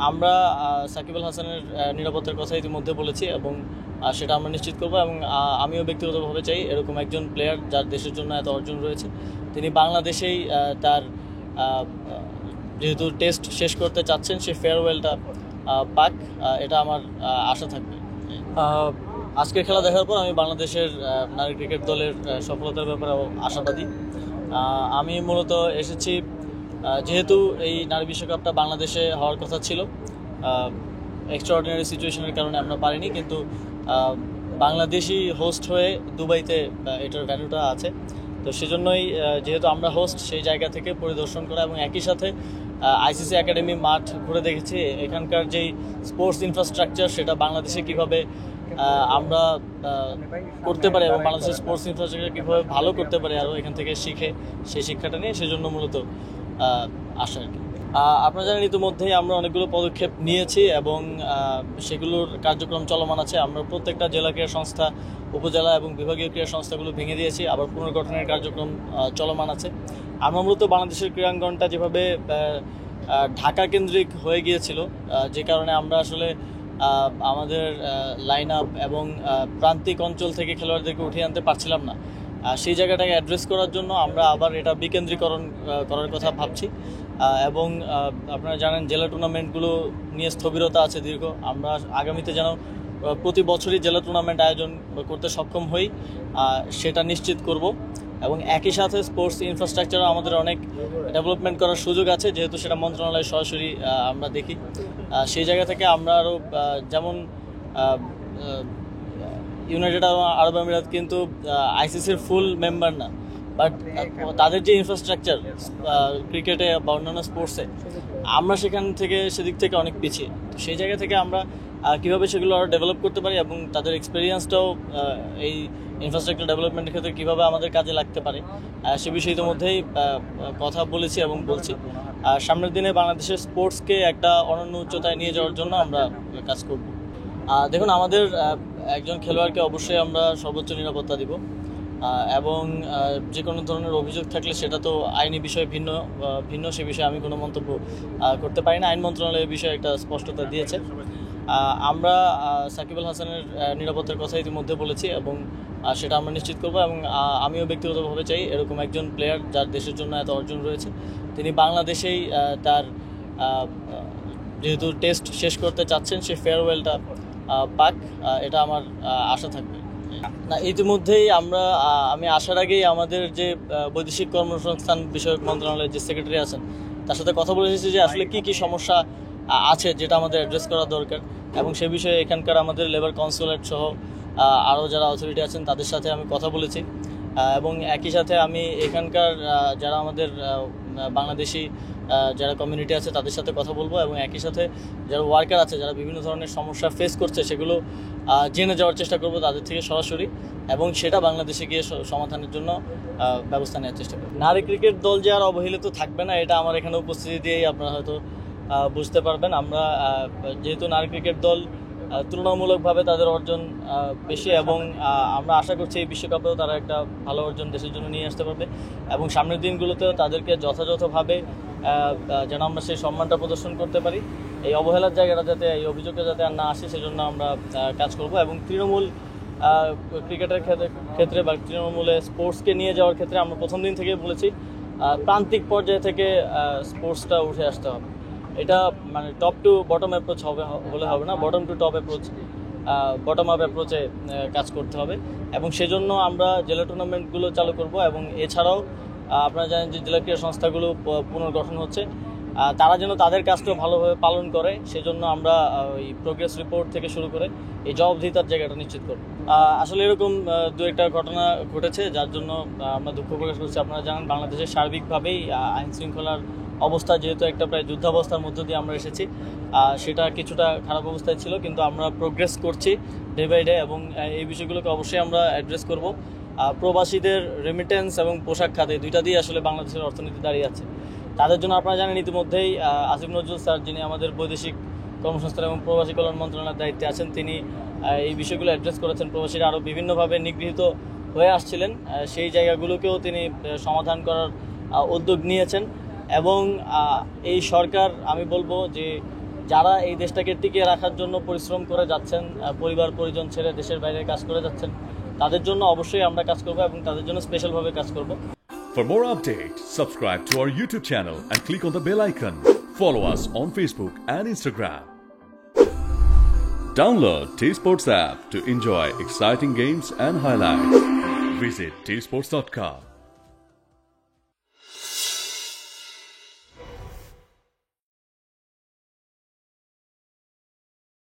আমরা সাকিব আল হাসানের নিরাপত্তার কথা ইতিমধ্যে বলেছি এবং সেটা আমরা নিশ্চিত করব এবং আমিও ব্যক্তিগতভাবে চাই এরকম একজন প্লেয়ার যার দেশের জন্য এত অর্জন রয়েছে তিনি বাংলাদেশেই তার যেহেতু টেস্ট শেষ করতে চাচ্ছেন সে ফেয়ারওয়েলটা পাক, এটা আমার আশা থাকবে। আজকের খেলা দেখার পর আমি বাংলাদেশের নারী ক্রিকেট দলের সফলতার ব্যাপারে আশাবাদী। আমি মূলত এসেছি যেহেতু এই নারী বিশ্বকাপটা বাংলাদেশে হওয়ার কথা ছিল, এক্সট্রাঅর্ডিনারি সিচুয়েশনের কারণে আমরা পারিনি, কিন্তু বাংলাদেশি হোস্ট হয়ে দুবাইতে এটার ভ্যালুটা আছে, তো সেজন্যই যেহেতু আমরা হোস্ট সেই জায়গা থেকে পরিদর্শন করা এবং একই সাথে আইসিসি একাডেমি মাঠ ঘুরে দেখেছি এখানকার যেই স্পোর্টস ইনফ্রাস্ট্রাকচার সেটা বাংলাদেশে কীভাবে আমরা করতে পারি এবং বাংলাদেশের স্পোর্টস ইনফ্রাস্ট্রাকচার কীভাবে ভালো করতে পারি আরও এখান থেকে শিখে সেই শিক্ষাটা নিয়ে সেজন্য মূলত আসা আর কি। আপনারা জানেন ইতিমধ্যেই আমরা অনেকগুলো পদক্ষেপ নিয়েছি এবং সেগুলোর কার্যক্রম চলমান আছে। আমরা প্রত্যেকটা জেলা ক্রীড়া সংস্থা, উপজেলা এবং বিভাগীয় ক্রীড়া সংস্থাগুলো ভেঙে দিয়েছি, আবার পুনর্গঠনের কার্যক্রম চলমান আছে। আমরা মূলত বাংলাদেশের ক্রীড়াঙ্গনটা যেভাবে ঢাকা কেন্দ্রিক হয়ে গিয়েছিল, যে কারণে আমরা আসলে আমাদের লাইন আপ এবং প্রান্তিক অঞ্চল থেকে খেলোয়াড়দেরকে উঠিয়ে আনতে পারছিলাম না, সেই জায়গাটাকে অ্যাড্রেস করার জন্য আমরা আবার এটা বিকেন্দ্রীকরণ করার কথা ভাবছি। এবং আপনারা জানেন জেলা টুর্নামেন্টগুলো নিয়ে স্থবিরতা আছে দীর্ঘ, আমরা আগামীতে যেন প্রতি বছরই জেলা টুর্নামেন্ট আয়োজন করতে সক্ষম হই সেটা নিশ্চিত করব এবং একই সাথে স্পোর্টস ইনফ্রাস্ট্রাকচারও আমাদের অনেক ডেভেলপমেন্ট করার সুযোগ আছে, যেহেতু সেটা মন্ত্রণালয় সরাসরি আমরা দেখি। সেই জায়গা থেকে আমরা আরও যেমন ইউনাইটেড আরব আমিরাত কিন্তু আইসিসির ফুল মেম্বার না, বাট তাদের যে ইনফ্রাস্ট্রাকচার ক্রিকেটে বা অন্যান্য স্পোর্টসে আমরা সেখান থেকে সেদিক থেকে অনেক পিছিয়ে, তো সেই জায়গা থেকে আমরা কীভাবে সেগুলো আরও ডেভেলপ করতে পারি এবং তাদের এক্সপিরিয়েন্সটাও এই ইনফ্রাস্ট্রাকচার ডেভেলপমেন্টের ক্ষেত্রে কীভাবে আমাদের কাজে লাগতে পারে সে বিষয়ে ইতিমধ্যেই কথা বলেছি এবং বলছি। সামনের দিনে বাংলাদেশের স্পোর্টসকে একটা অনন্য উচ্চতায় নিয়ে যাওয়ার জন্য আমরা কাজ করব। দেখুন, আমাদের একজন খেলোয়াড়কে অবশ্যই আমরা সর্বোচ্চ নিরাপত্তা দিব এবং যে কোনো ধরনের অভিযোগ থাকলে সেটা তো আইনি বিষয়ে ভিন্ন সে বিষয়ে আমি কোনো মন্তব্য করতে পারি না। আইন মন্ত্রণালয়ের বিষয়ে একটা স্পষ্টতা দিয়েছে। আমরা সাকিব আল হাসানের নিরাপত্তার কথা ইতিমধ্যে বলেছি এবং সেটা আমরা নিশ্চিত করব এবং আমিও ব্যক্তিগতভাবে চাই এরকম একজন প্লেয়ার যার দেশের জন্য এত অর্জন রয়েছে তিনি বাংলাদেশেই তার যেহেতু টেস্ট শেষ করতে চাচ্ছেন সে ফেয়ারওয়েলটা পাক, এটা আমার আশা থাকবে। না, ইতিমধ্যেই আমি আসার আগেই আমাদের যে বৈদেশিক কর্মসংস্থান বিষয়ক মন্ত্রণালয়ের যে সেক্রেটারি আছেন তার সাথে কথা বলে এসেছি যে আসলে কী সমস্যা আছে যেটা আমাদের অ্যাড্রেস করা দরকার এবং সে বিষয়ে এখানকার আমাদের লেবার কনসুলেট সহ আরও যারা অথরিটি আছেন তাদের সাথে আমি কথা বলেছি এবং একই সাথে আমি এখানকার যারা আমাদের বাংলাদেশি যারা কমিউনিটি আছে তাদের সাথে কথা বলবো এবং একই সাথে যারা ওয়ার্কার আছে যারা বিভিন্ন ধরনের সমস্যা ফেস করছে সেগুলো জেনে যাওয়ার চেষ্টা করব তাদের থেকে সরাসরি এবং সেটা বাংলাদেশে গিয়ে সমাধানের জন্য ব্যবস্থা নেওয়ার চেষ্টা করব। নারী ক্রিকেট দল যে আর অবহেলিত থাকবে না এটা আমার এখানে উপস্থিতি দিয়েই আপনারা হয়তো বুঝতে পারবেন। আমরা যেহেতু নারী ক্রিকেট দল তুলনামূলকভাবে তাদের অর্জন বেশি এবং আমরা আশা করছি এই বিশ্বকাপেও তারা একটা ভালো অর্জন দেশের জন্য নিয়ে আসতে পারবে এবং সামনের দিনগুলোতেও তাদেরকে যথাযথভাবে যেন আমরা সেই সম্মানটা প্রদর্শন করতে পারি। এই অবহেলার জায়গাটা যাতে এই অভিযোগটা যাতে আর না আসে সেজন্য আমরা কাজ করব এবং তৃণমূল ক্রিকেটের ক্ষেত্রে বা তৃণমূলে স্পোর্টসকে নিয়ে যাওয়ার ক্ষেত্রে আমরা প্রথম দিন থেকে বলেছি প্রান্তিক পর্যায় থেকে স্পোর্টসটা উঠে আসতে হবে। এটা মানে টপ টু বটম অ্যাপ্রোচ হলে হবে না, bottom to top approach, bottom up অ্যাপ্রোচে কাজ করতে হবে এবং সেজন্য আমরা জেলা টুর্নামেন্টগুলো চালু করব এবং এছাড়াও আপনারা জানেন যে জেলা ক্রীড়া সংস্থাগুলো পুনর্গঠন হচ্ছে, তারা যেন তাদের কাজটা ভালোভাবে পালন করে সেজন্য আমরা ওই প্রোগ্রেস রিপোর্ট থেকে শুরু করে এই জবাবদিহিতার জায়গাটা নিশ্চিত করব। আসলে এরকম দু একটা ঘটনা ঘটেছে যার জন্য আমরা দুঃখ প্রকাশ করছি। আপনারা জানেন বাংলাদেশের সার্বিকভাবেই আইন শৃঙ্খলার অবস্থা যেহেতু একটা প্রায় যুদ্ধাবস্থার মধ্য দিয়ে আমরা এসেছি, সেটা কিছুটা খারাপ অবস্থায় ছিল, কিন্তু আমরা প্রোগ্রেস করছি ডে বাই ডে এবং এই বিষয়গুলোকে অবশ্যই আমরা অ্যাড্রেস করব। প্রবাসীদের রেমিটেন্স এবং পোশাক খাতে দুইটা দিয়ে আসলে বাংলাদেশের অর্থনীতি দাঁড়িয়ে আছে, তাদের জন্য আপনারা জানেন ইতিমধ্যেই আসিফ নজরুল স্যার যিনি আমাদের বৈদেশিক কর্মসংস্থান এবং প্রবাসী কল্যাণ মন্ত্রণালয়ের দায়িত্বে আছেন তিনি এই বিষয়গুলো অ্যাড্রেস করেছেন। প্রবাসীরা আরও বিভিন্নভাবে নিগৃহীত হয়ে আসছিলেন, সেই জায়গাগুলোকেও তিনি সমাধান করার উদ্যোগ নিয়েছেন এবং এই সরকার আমি বলবো যে যারা এই দেশটাকে টিকিয়ে রাখার জন্য পরিশ্রম করে যাচ্ছেন, পরিবার পরিজন ছেড়ে দেশের বাইরে কাজ করে যাচ্ছেন, তাদের জন্য অবশ্যই আমরা কাজ করব এবং তাদের জন্য স্পেশালভাবে কাজ করব। For more updates, subscribe to our YouTube channel and click on the bell icon. Follow us on Facebook and Instagram. Download T-Sports app to enjoy exciting games and highlights. Visit tsports.com.